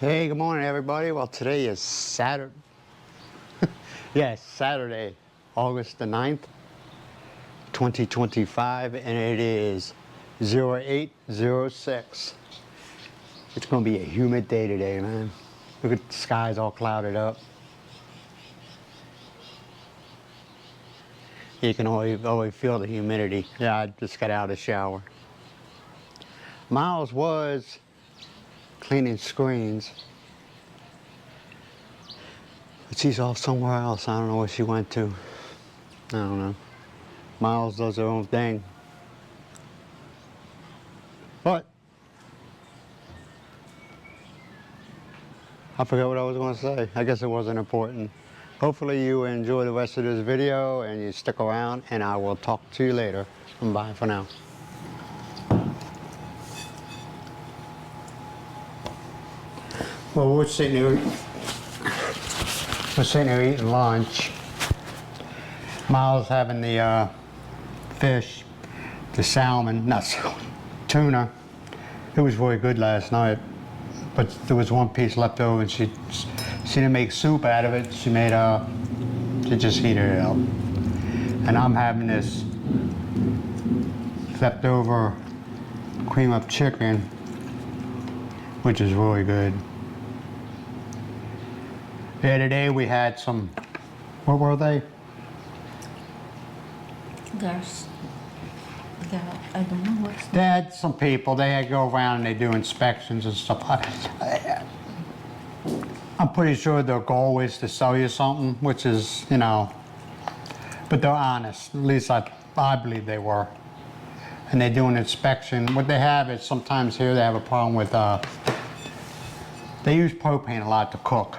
Hey, good morning, everybody. Well, today is Saturday. Yes, Saturday, August the 9th, 2025, and it is 0806. It's going to be a humid day today, man. Look at the skies all clouded up. You can always feel the humidity. Yeah, I just got out of the shower. Miles was cleaning screens. But she's off somewhere else. I don't know where she went to. I don't know. Miles does her own thing. But I forgot what I was going to say. I guess it wasn't important. Hopefully you enjoy the rest of this video and you stick around, and I will talk to you later. Bye for now. Well, we're sitting here eating lunch. Miles having the fish, the salmon, not salmon, tuna. It was really good last night, but there was one piece left over, and she didn't make soup out of it. She just heated it up. And I'm having this leftover cream of chicken, which is really good. Yeah, today we had some, what were they? I don't know what's They had some people, they had to go around and they do inspections and stuff. I'm pretty sure their goal is to sell you something, which is, you know, but they're honest. At least I believe they were. And they do an inspection. What they have is sometimes here they have a problem with, they use propane a lot to cook.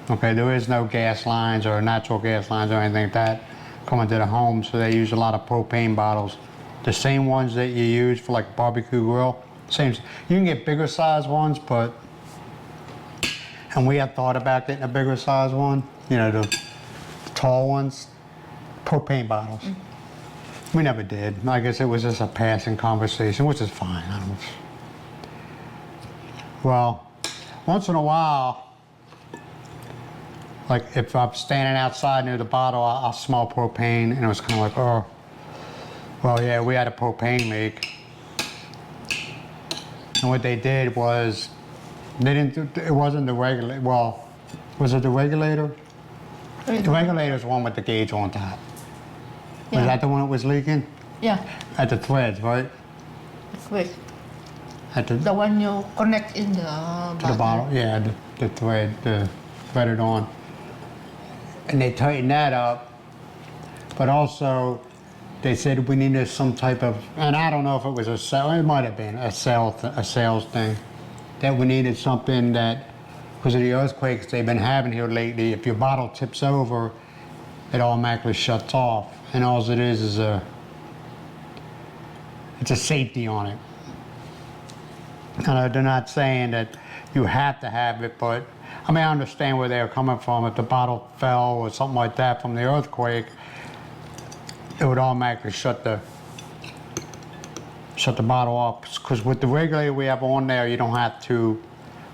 Okay, there is no gas lines or natural gas lines or anything like that coming to the home, so they use a lot of propane bottles. The same ones that you use for like barbecue grill. Same. You can get bigger size ones, and we have thought about getting a bigger size one. You know, the tall ones, propane bottles. We never did. I guess it was just a passing conversation, which is fine. I don't. Well, once in a while, like if I'm standing outside near the bottle, I'll smell propane, and it was kind of like, oh, well, yeah, we had a propane leak. And what they did was, they didn't, it wasn't the regulator, well, was it the regulator? The regulator's the one with the gauge on top. Yeah. Was that the one that was leaking? Yeah, At the threads, right? wait. At the one you connect in the to the bottle, yeah, the thread, the threaded on. And they tightened that up, but also they said we needed some type of, and I don't know if it was a sale, it might have been a sales thing, that we needed something that, because of the earthquakes they've been having here lately, if your bottle tips over, it automatically shuts off. And all it is it's a safety on it. And they're not saying that you have to have it, but I mean, I understand where they're coming from. If the bottle fell or something like that from the earthquake, it would automatically shut the bottle off. Because with the regulator we have on there, you don't have to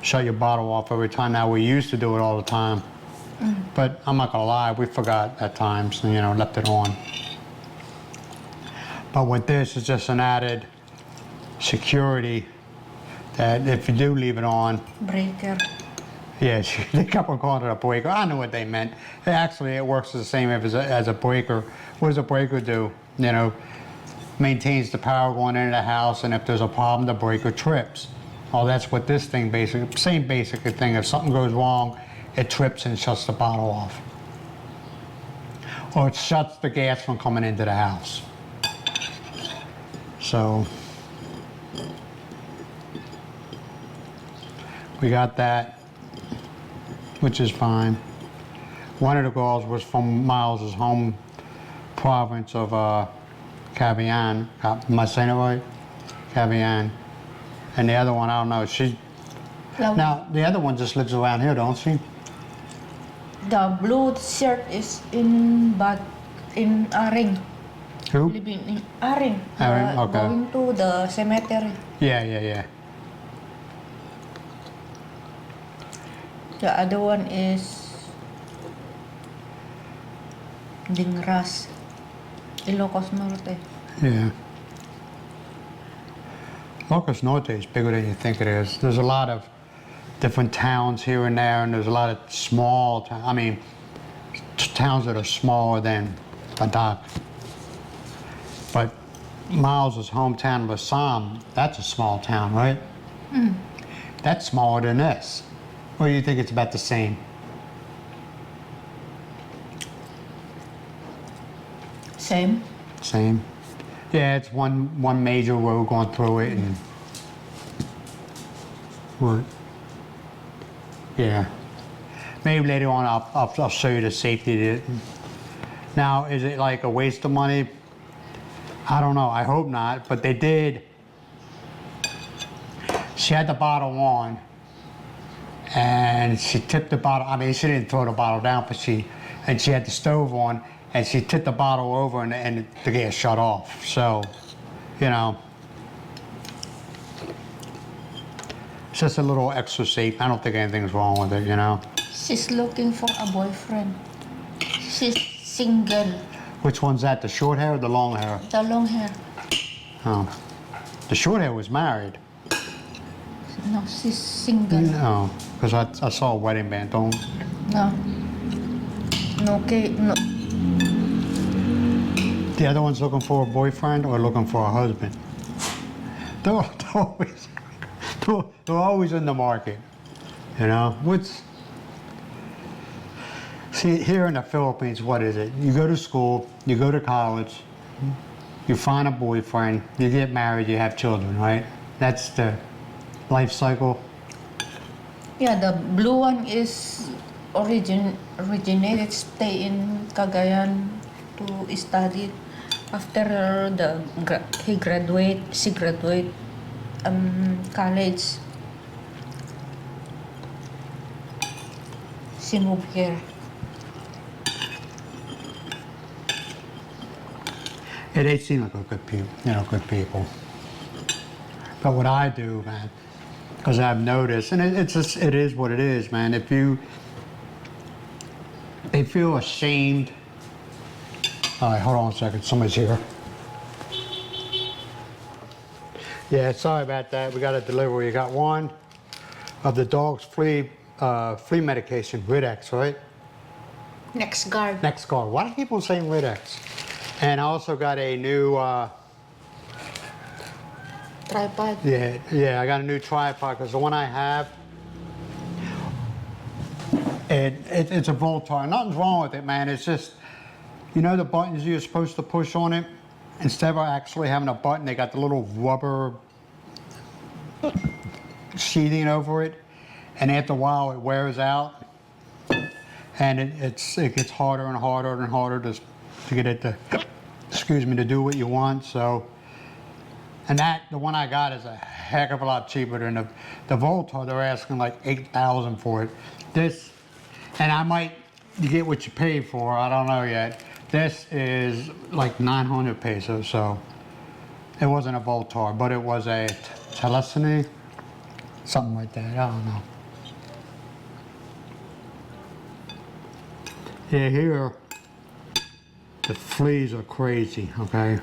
shut your bottle off every time. Now, we used to do it all the time. But I'm not gonna lie, we forgot at times and, you know, left it on. But with this, it's just an added security that if you do leave it on, breaker. yeah, they kept on calling it a breaker. I know what they meant. Actually, it works the same as a breaker. What does a breaker do? You know, maintains the power going into the house, and if there's a problem, the breaker trips. Oh, that's what this thing basically, same basic thing. If something goes wrong, it trips and shuts the bottle off. Or it shuts the gas from coming into the house. So, we got that, which is fine. One of the girls was from Miles' home province of Cavian. Am I saying it right? Cavian. And the other one, I don't know. Now, the other one just lives around here, don't she? The blue shirt is in Aring. Who? Living in Aring. Aring, okay. Going to the cemetery. Yeah. The other one is Dingras, Ilocos Norte. Yeah. Locos Norte is bigger than you think it is. There's a lot of different towns here and there, and there's a lot of small towns. I mean, towns that are smaller than Badoc. But Miles' hometown of Assam, that's a small town, right? That's smaller than this. Or do you think it's about the same? Same. Same. Yeah, it's one major road going through it, and what? Yeah. Maybe later on I'll show you the safety. Now, is it like a waste of money? I don't know. I hope not. But they did. She had the bottle on, and she tipped the bottle. I mean, she didn't throw the bottle down, but she had the stove on, and she tipped the bottle over, and the gas shut off. So, you know, it's just a little extra safe. I don't think anything's wrong with it, you know. She's looking for a boyfriend. She's single. Which one's that? The short hair or the long hair? The long hair. Oh, the short hair was married. No, she's single. No, because I saw a wedding band. Don't. No. No, okay, no. The other one's looking for a boyfriend or looking for a husband. They're always in the market, you know. See, here in the Philippines, what is it? You go to school, you go to college, you find a boyfriend, you get married, you have children, right? That's the life cycle. Yeah, the blue one is originated stay in Cagayan to study. After she graduate college. She moved here. Yeah, they seem like a good people, good people. But what I do, man, because I've noticed, and it is what it is, man. They feel ashamed. All right, hold on a second. Somebody's here. Yeah, sorry about that. We got a delivery. We got one of the dog's flea medication, Ridex, right? Next guard. NexGard. Why do people say Ridex? And I also got a new. Tripod. Yeah, I got a new tripod because the one I have, it's a Voltar. Nothing's wrong with it, man. It's just, you know the buttons you're supposed to push on it? Instead of actually having a button, they got the little rubber sheathing over it. And after a while, it wears out. And it gets harder and harder and harder to get it to, to do what you want. So, and the one I got is a heck of a lot cheaper than the Voltar. They're asking like $8,000 for it. This, and you get what you pay for. I don't know yet. This is like 900 pesos. So it wasn't a Voltar, but it was a Telesony, something like that. I don't know. Yeah, here the fleas are crazy. Okay.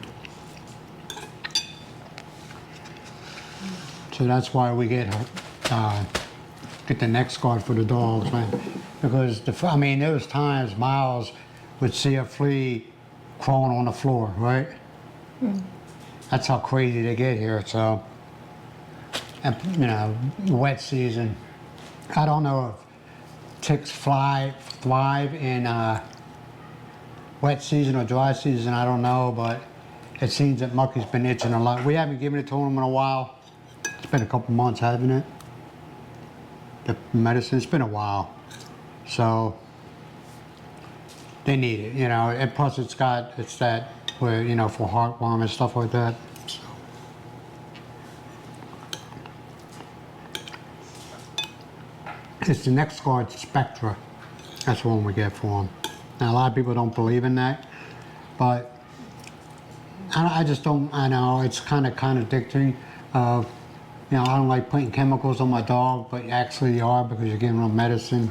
So that's why we get the NexGard for the dogs, man. Because there was times Miles would see a flea crawling on the floor, right? That's how crazy they get here. So, and wet season. I don't know if ticks thrive in wet season or dry season. I don't know, but it seems that Mucky's been itching a lot. We haven't given it to him in a while. It's been a couple months, hasn't it? The medicine, it's been a while. So they need it, and plus it's that where, for heartworm and stuff like that. So. It's the NexGard Spectra. That's the one we get for them. Now a lot of people don't believe in that, but I just don't, I know it's kind of contradictory. You know, I don't like putting chemicals on my dog, but actually you are because you're giving them medicine.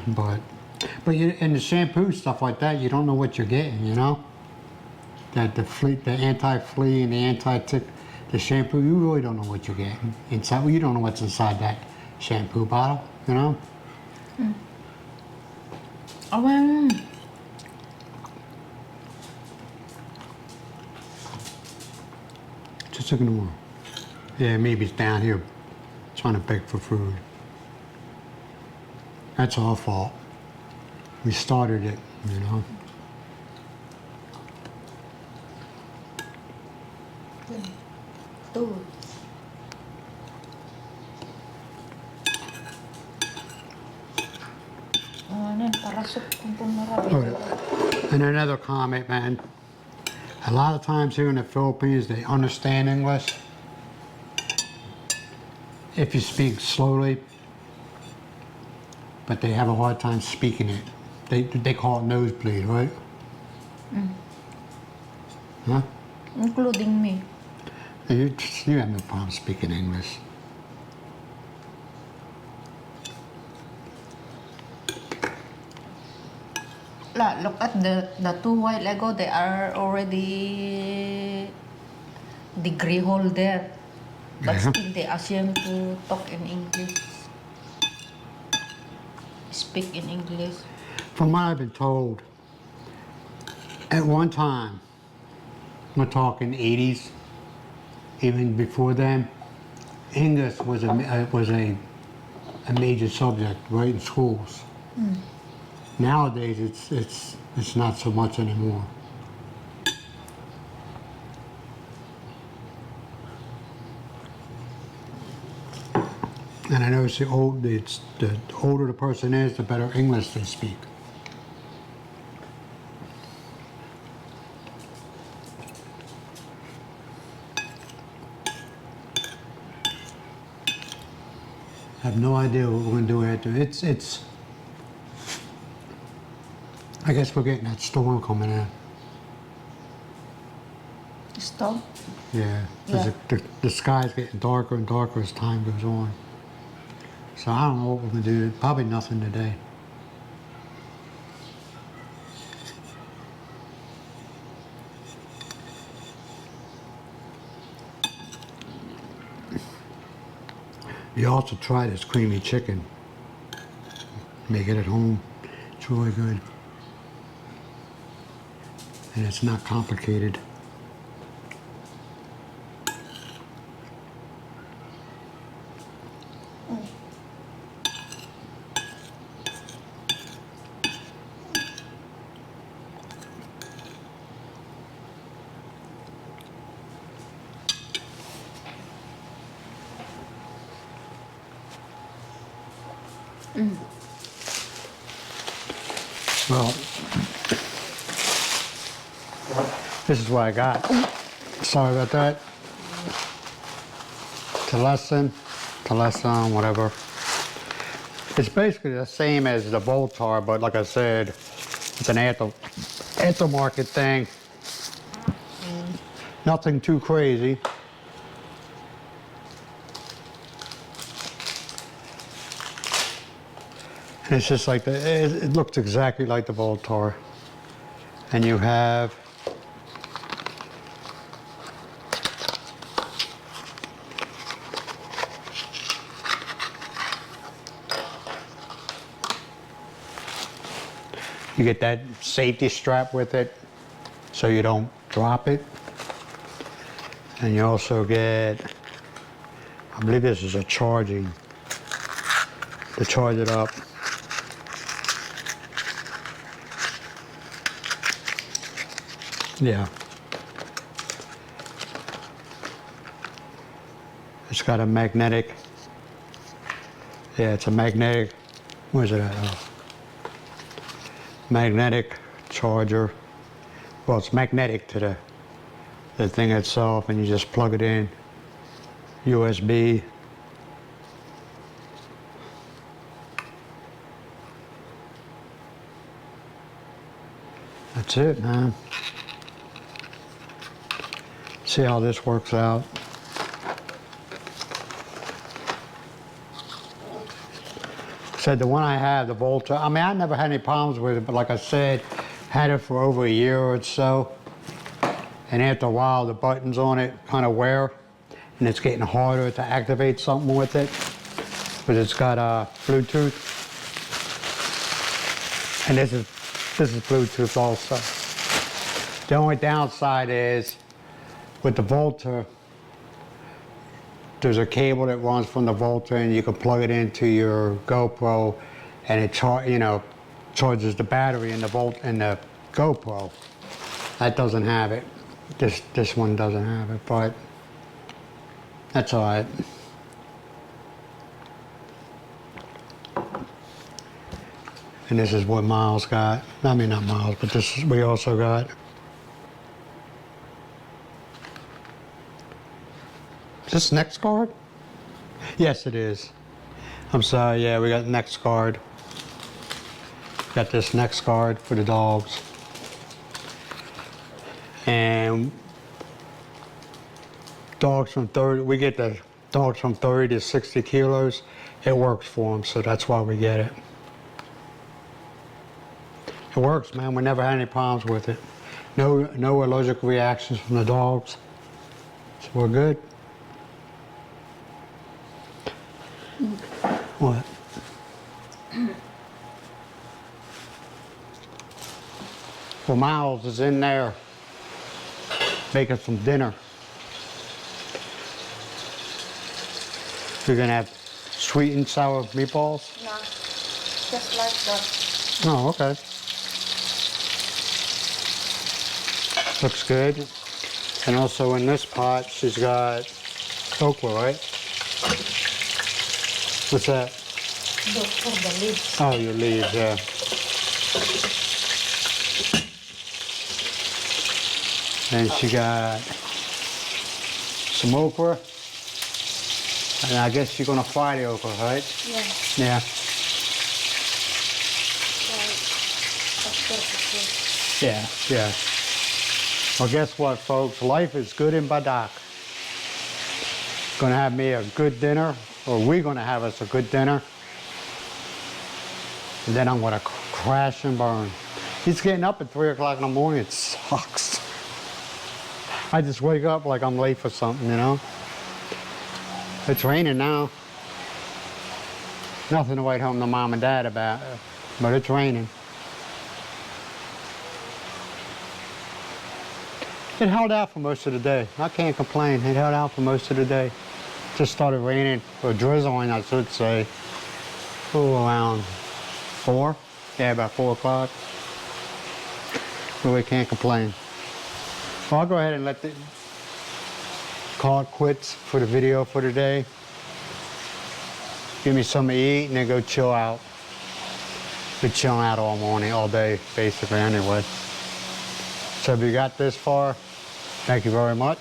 But you, in the shampoo stuff like that, you don't know what you're getting. You know, that the anti-flea and the anti-tick, the shampoo, you really don't know what you're getting inside. Well, you don't know what's inside that shampoo bottle. You know. Oh, well. Just ignore. Yeah, maybe it's down here trying to beg for food. That's our fault. We started it, you know. Two. Ano, parasok kung pumarabi. And another comment, man. A lot of times here in the Philippines, they understand English if you speak slowly, but they have a hard time speaking it. They call it nosebleed, right? Huh? Including me. You have no problem speaking English. Look at the two while ago, they are already degree holder. But Yeah. still they assume to talk in English. Speak in English. From what I've been told, at one time, we're talking 80s, even before then, English was a major subject right in schools. Nowadays, it's not so much anymore. And I notice the older the person is, the better English they speak. I have no idea what we're going to do after. It's. I guess we're getting that storm coming in. Stop. Yeah. 'Cause Yeah. the sky's getting darker and darker as time goes on. So I don't know what we're going to do. Probably nothing today. You also try this creamy chicken. Make it at home. It's really good. And it's not complicated. Well, this is what I got. Sorry about that. To lessen, whatever. It's basically the same as the Voltar, but like I said, it's an aftermarket thing. Nothing too crazy. And it's just like it looks exactly like the Voltar. And you have you get that safety strap with it so you don't drop it. And you also get, I believe this is a charging, to charge it up. Yeah. It's got a magnetic, yeah, it's a magnetic, where's it at? Oh. Magnetic charger. Well, it's magnetic to the thing itself, and you just plug it in. USB. That's it, man. See how this works out. Said the one I have, the Volta, I mean, I never had any problems with it, but like I said, had it for over a year or so. And after a while, the buttons on it kind of wear, and it's getting harder to activate something with it. But it's got Bluetooth, and this is Bluetooth also. The only downside is with the Volta, there's a cable that runs from the Volta, and you can plug it into your GoPro, and it charges the battery in the GoPro. That doesn't have it. This one doesn't have it, but that's all right. And this is what Miles got. I mean, not Miles, but this is, we also got. Is this next card? Yes, it is. I'm sorry, yeah, we got next card. Got this next card for the dogs. And dogs from 30, we get the dogs from 30 to 60 kilos. It works for them, so that's why we get it. It works, man. We never had any problems with it. No allergic reactions from the dogs. So we're good. What? Well, Miles is in there making some dinner. You're gonna have sweet and sour meatballs? No, just like that. Oh, okay. Looks good. And also in this pot, she's got okra, right? What's that? For the leaves. Oh, your leaves, yeah. And she got some okra. And I guess you're gonna fry the okra, right? Yeah. Yeah. Yeah, yeah. Well, guess what, folks? Life is good in Badoc. Gonna have me a good dinner, or we're gonna have us a good dinner. And then I'm gonna crash and burn. He's getting up at 3 o'clock in the morning. It sucks. I just wake up like I'm late for something, you know? It's raining now. Nothing to write home to mom and dad about, but it's raining. It held out for most of the day. I can't complain. It held out for most of the day. Just started raining, or drizzling, I should say. Oh, around 4? Yeah, about 4 o'clock. Really can't complain. Well, I'll go ahead and let the call it quits for the video for today. Give me something to eat and then go chill out. Been chilling out all morning, all day, basically, anyway. So if you got this far, thank you very much.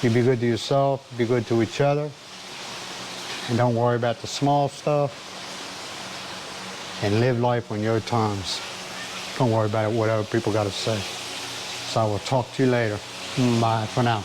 You be good to yourself, be good to each other, and don't worry about the small stuff, and live life on your terms. Don't worry about what other people got to say. So I will talk to you later. Bye for now.